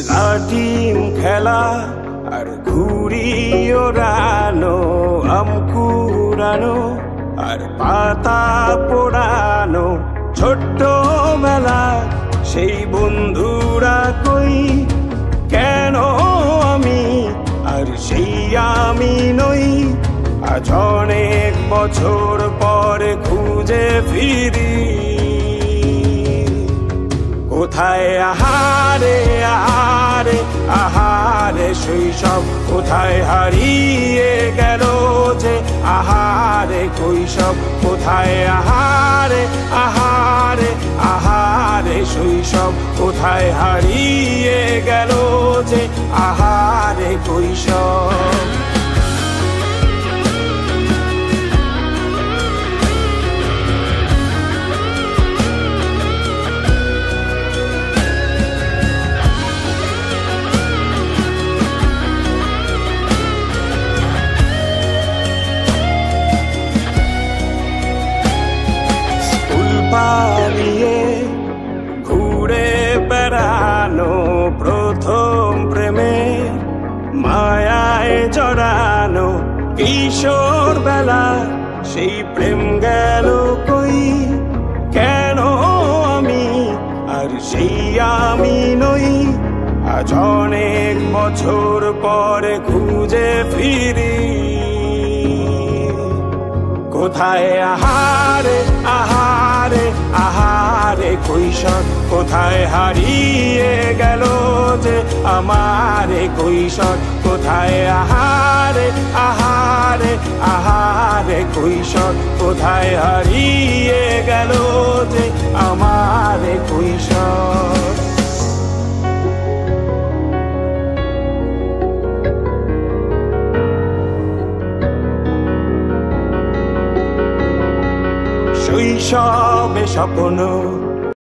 লাটিম খেলা আর ঘুড়ি ওড়ানো, আম কুড়ানো আর পাতা পোড়ানো, ছোট্ট মেলা সেই বন্ধুরা কই, কেন আমি আর সেই আমি নই। আজ অনেক বছর পরে খুঁজে ফিরি, কোথায় আহারে আহারে আহারে শৈশব, কোথায় হারিয়ে গেল যে আহারে কৈশব, কোথায় আহারে আহারে আহারে শৈশব, কোথায় হারিয়ে গেল যে আহারে কৈশব। পালিয়ে ঘুরে বেড়ানো, প্রথম প্রেমে মায়ায় জড়ানো, কিশোর বেলা সেই প্রেম গেল কই, কেন আমি আর সেই আমি নই। আজ অনেক বছর পরে খুঁজে ফিরি, কোথায় আহারে আহারে আহারে কৈশোর, কোথায় হারিয়ে গেল যে আমারে কৈশোর, কোথায় আহারে আহারে আহারে কৈশোর, কোথায় হারিয়ে গেল যে আমারে কৈশোর। শৈশবে স্বপ্ন